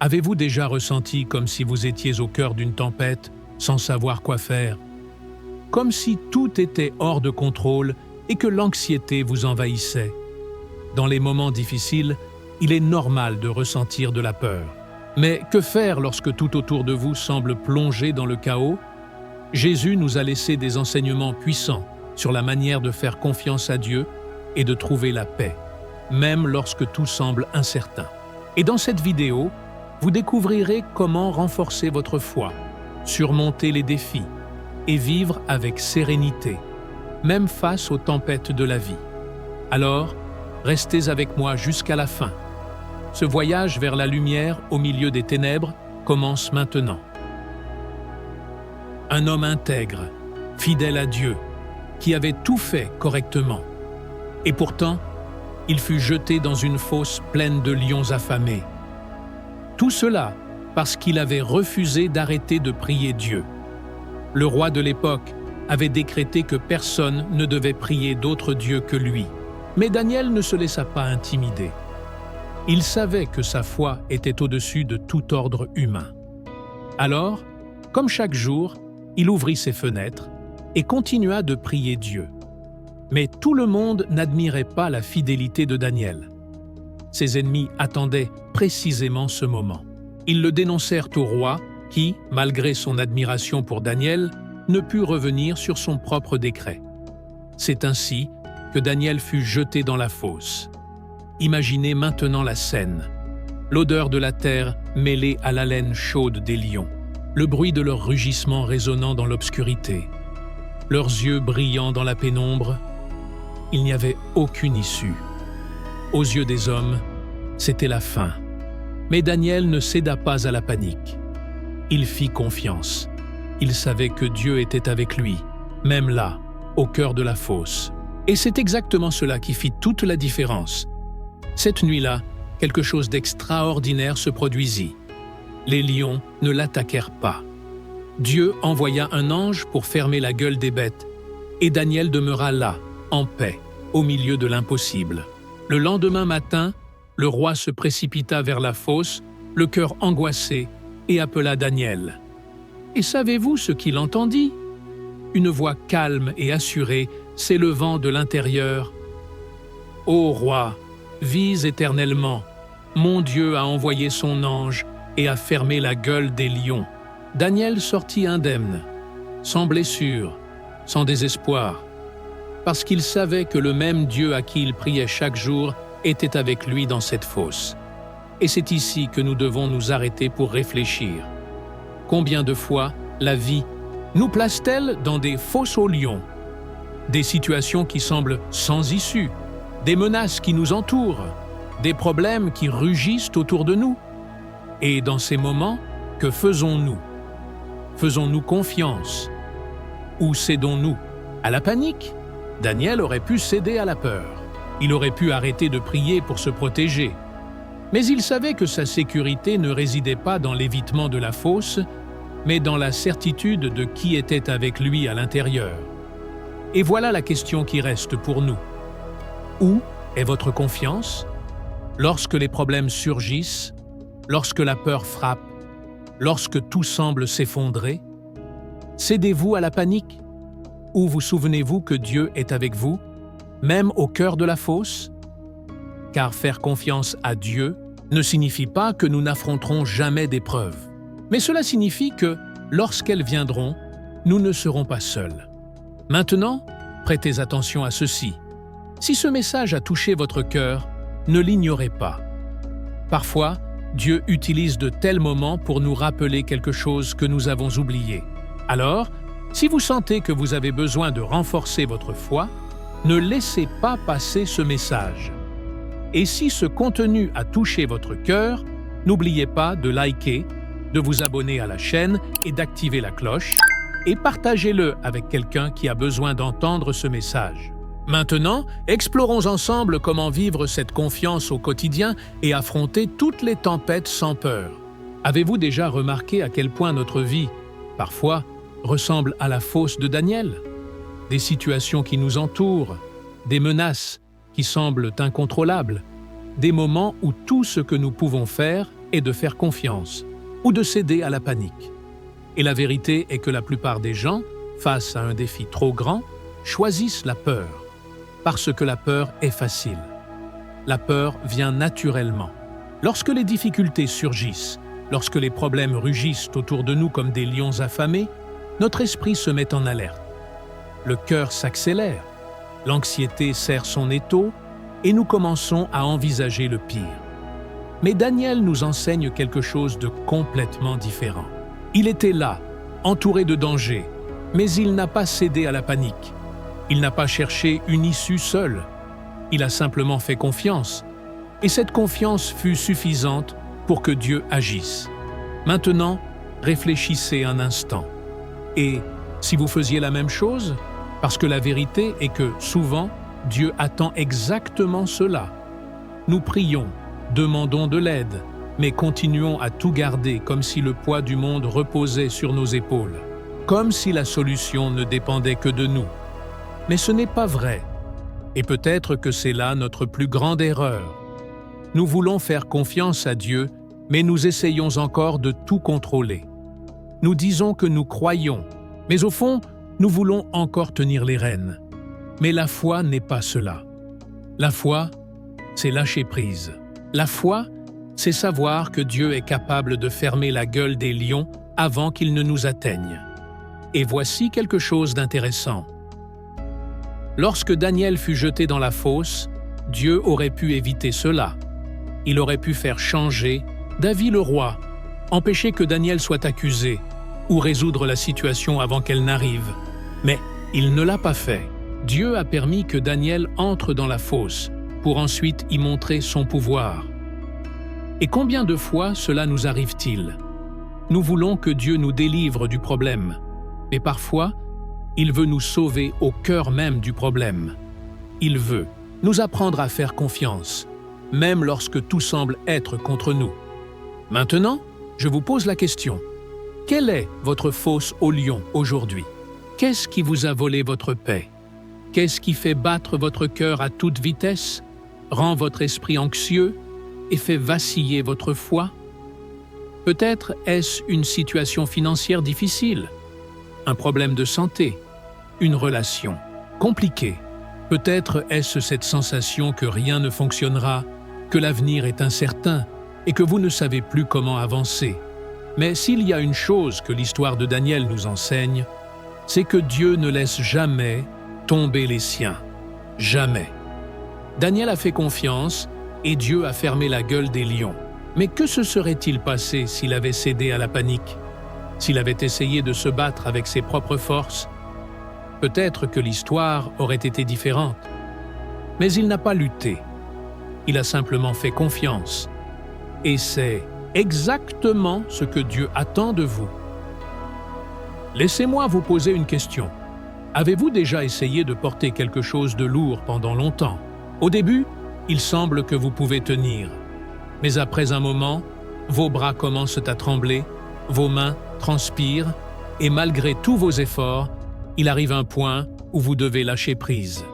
Avez-vous déjà ressenti comme si vous étiez au cœur d'une tempête, sans savoir quoi faire? Comme si tout était hors de contrôle et que l'anxiété vous envahissait? Dans les moments difficiles, il est normal de ressentir de la peur. Mais que faire lorsque tout autour de vous semble plongé dans le chaos? Jésus nous a laissé des enseignements puissants sur la manière de faire confiance à Dieu et de trouver la paix, même lorsque tout semble incertain. Et dans cette vidéo, vous découvrirez comment renforcer votre foi, surmonter les défis et vivre avec sérénité, même face aux tempêtes de la vie. Alors, restez avec moi jusqu'à la fin. Ce voyage vers la lumière au milieu des ténèbres commence maintenant. Un homme intègre, fidèle à Dieu, qui avait tout fait correctement. Et pourtant, il fut jeté dans une fosse pleine de lions affamés. Tout cela parce qu'il avait refusé d'arrêter de prier Dieu. Le roi de l'époque avait décrété que personne ne devait prier d'autre Dieu que lui. Mais Daniel ne se laissa pas intimider. Il savait que sa foi était au-dessus de tout ordre humain. Alors, comme chaque jour, il ouvrit ses fenêtres et continua de prier Dieu. Mais tout le monde n'admirait pas la fidélité de Daniel. Ses ennemis attendaient précisément ce moment. Ils le dénoncèrent au roi qui, malgré son admiration pour Daniel, ne put revenir sur son propre décret. C'est ainsi que Daniel fut jeté dans la fosse. Imaginez maintenant la scène. L'odeur de la terre mêlée à l'haleine chaude des lions, le bruit de leurs rugissements résonnant dans l'obscurité, leurs yeux brillant dans la pénombre. Il n'y avait aucune issue. Aux yeux des hommes, c'était la fin. Mais Daniel ne céda pas à la panique. Il fit confiance. Il savait que Dieu était avec lui, même là, au cœur de la fosse. Et c'est exactement cela qui fit toute la différence. Cette nuit-là, quelque chose d'extraordinaire se produisit. Les lions ne l'attaquèrent pas. Dieu envoya un ange pour fermer la gueule des bêtes, et Daniel demeura là, en paix, au milieu de l'impossible. Le lendemain matin, le roi se précipita vers la fosse, le cœur angoissé, et appela Daniel. Et savez-vous ce qu'il entendit? Une voix calme et assurée s'élevant de l'intérieur. « Ô roi, vis éternellement, mon Dieu a envoyé son ange et a fermé la gueule des lions. » Daniel sortit indemne, sans blessure, sans désespoir, parce qu'il savait que le même Dieu à qui il priait chaque jour était avec lui dans cette fosse. Et c'est ici que nous devons nous arrêter pour réfléchir. Combien de fois la vie nous place-t-elle dans des fosses aux lions? Des situations qui semblent sans issue, des menaces qui nous entourent, des problèmes qui rugissent autour de nous. Et dans ces moments, que faisons-nous? Faisons-nous confiance? Ou cédons-nous à la panique? Daniel aurait pu céder à la peur. Il aurait pu arrêter de prier pour se protéger. Mais il savait que sa sécurité ne résidait pas dans l'évitement de la fosse, mais dans la certitude de qui était avec lui à l'intérieur. Et voilà la question qui reste pour nous. Où est votre confiance? Lorsque les problèmes surgissent, lorsque la peur frappe, lorsque tout semble s'effondrer? Cédez-vous à la panique? Ou vous souvenez-vous que Dieu est avec vous, même au cœur de la fosse? Car faire confiance à Dieu ne signifie pas que nous n'affronterons jamais d'épreuves. Mais cela signifie que, lorsqu'elles viendront, nous ne serons pas seuls. Maintenant, prêtez attention à ceci. Si ce message a touché votre cœur, ne l'ignorez pas. Parfois, Dieu utilise de tels moments pour nous rappeler quelque chose que nous avons oublié. Alors, si vous sentez que vous avez besoin de renforcer votre foi, ne laissez pas passer ce message. Et si ce contenu a touché votre cœur, n'oubliez pas de liker, de vous abonner à la chaîne et d'activer la cloche, et partagez-le avec quelqu'un qui a besoin d'entendre ce message. Maintenant, explorons ensemble comment vivre cette confiance au quotidien et affronter toutes les tempêtes sans peur. Avez-vous déjà remarqué à quel point notre vie, parfois, ressemble à la fosse de Daniel? Des situations qui nous entourent, des menaces qui semblent incontrôlables, des moments où tout ce que nous pouvons faire est de faire confiance ou de céder à la panique. Et la vérité est que la plupart des gens, face à un défi trop grand, choisissent la peur, parce que la peur est facile. La peur vient naturellement. Lorsque les difficultés surgissent, lorsque les problèmes rugissent autour de nous comme des lions affamés, notre esprit se met en alerte. Le cœur s'accélère, l'anxiété serre son étau et nous commençons à envisager le pire. Mais Daniel nous enseigne quelque chose de complètement différent. Il était là, entouré de dangers, mais il n'a pas cédé à la panique. Il n'a pas cherché une issue seul. Il a simplement fait confiance. Et cette confiance fut suffisante pour que Dieu agisse. Maintenant, réfléchissez un instant. Et si vous faisiez la même chose, parce que la vérité est que souvent, Dieu attend exactement cela. Nous prions, demandons de l'aide, mais continuons à tout garder comme si le poids du monde reposait sur nos épaules, comme si la solution ne dépendait que de nous. Mais ce n'est pas vrai. Et peut-être que c'est là notre plus grande erreur. Nous voulons faire confiance à Dieu, mais nous essayons encore de tout contrôler. Nous disons que nous croyons, mais au fond, nous voulons encore tenir les rênes. Mais la foi n'est pas cela. La foi, c'est lâcher prise. La foi, c'est savoir que Dieu est capable de fermer la gueule des lions avant qu'ils ne nous atteignent. Et voici quelque chose d'intéressant. Lorsque Daniel fut jeté dans la fosse, Dieu aurait pu éviter cela. Il aurait pu faire changer d'avis le roi, empêcher que Daniel soit accusé, ou résoudre la situation avant qu'elle n'arrive. Mais il ne l'a pas fait. Dieu a permis que Daniel entre dans la fosse, pour ensuite y montrer son pouvoir. Et combien de fois cela nous arrive-t-il? Nous voulons que Dieu nous délivre du problème, mais parfois, il veut nous sauver au cœur même du problème. Il veut nous apprendre à faire confiance, même lorsque tout semble être contre nous. Maintenant, je vous pose la question. Quelle est votre fosse au lion aujourd'hui? Qu'est-ce qui vous a volé votre paix? Qu'est-ce qui fait battre votre cœur à toute vitesse, rend votre esprit anxieux et fait vaciller votre foi? Peut-être est-ce une situation financière difficile, un problème de santé, une relation compliquée. Peut-être est-ce cette sensation que rien ne fonctionnera, que l'avenir est incertain et que vous ne savez plus comment avancer. Mais s'il y a une chose que l'histoire de Daniel nous enseigne, c'est que Dieu ne laisse jamais tomber les siens. Jamais. Daniel a fait confiance et Dieu a fermé la gueule des lions. Mais que se serait-il passé s'il avait cédé à la panique? S'il avait essayé de se battre avec ses propres forces? Peut-être que l'histoire aurait été différente. Mais il n'a pas lutté. Il a simplement fait confiance. Et c'est exactement ce que Dieu attend de vous. Laissez-moi vous poser une question. Avez-vous déjà essayé de porter quelque chose de lourd pendant longtemps? Au début, il semble que vous pouvez tenir. Mais après un moment, vos bras commencent à trembler, vos mains transpirent, et malgré tous vos efforts, il arrive un point où vous devez lâcher prise.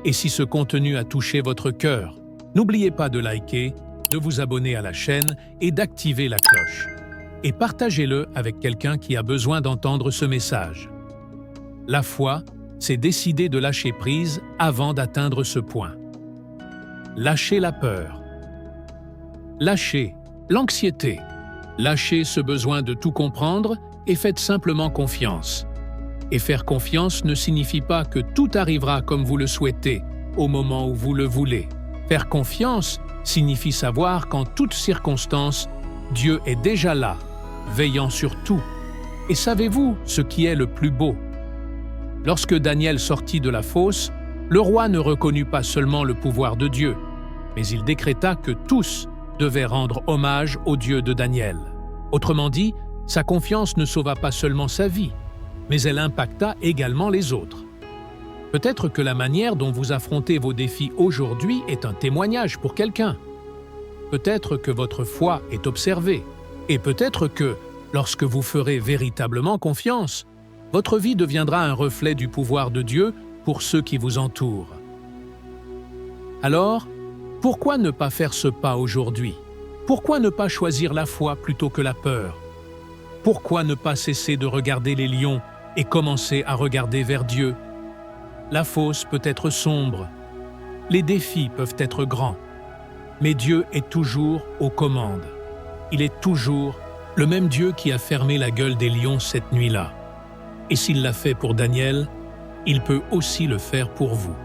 Et si ce contenu a touché votre cœur, n'oubliez pas de liker, de vous abonner à la chaîne et d'activer la cloche. Et partagez-le avec quelqu'un qui a besoin d'entendre ce message. La foi, c'est décider de lâcher prise avant d'atteindre ce point. Lâchez la peur. Lâchez l'anxiété. Lâchez ce besoin de tout comprendre et faites simplement confiance. Et faire confiance ne signifie pas que tout arrivera comme vous le souhaitez, au moment où vous le voulez. Faire confiance signifie savoir qu'en toutes circonstances, Dieu est déjà là, veillant sur tout. Et savez-vous ce qui est le plus beau? Lorsque Daniel sortit de la fosse, le roi ne reconnut pas seulement le pouvoir de Dieu, mais il décréta que tous devaient rendre hommage au Dieu de Daniel. Autrement dit, sa confiance ne sauva pas seulement sa vie, mais elle impacta également les autres. Peut-être que la manière dont vous affrontez vos défis aujourd'hui est un témoignage pour quelqu'un. Peut-être que votre foi est observée. Et peut-être que, lorsque vous ferez véritablement confiance, votre vie deviendra un reflet du pouvoir de Dieu pour ceux qui vous entourent. Alors, pourquoi ne pas faire ce pas aujourd'hui? Pourquoi ne pas choisir la foi plutôt que la peur? Pourquoi ne pas cesser de regarder les lions et commencer à regarder vers Dieu? La fosse peut être sombre, les défis peuvent être grands, mais Dieu est toujours aux commandes. Il est toujours le même Dieu qui a fermé la gueule des lions cette nuit-là. Et s'il l'a fait pour Daniel, il peut aussi le faire pour vous.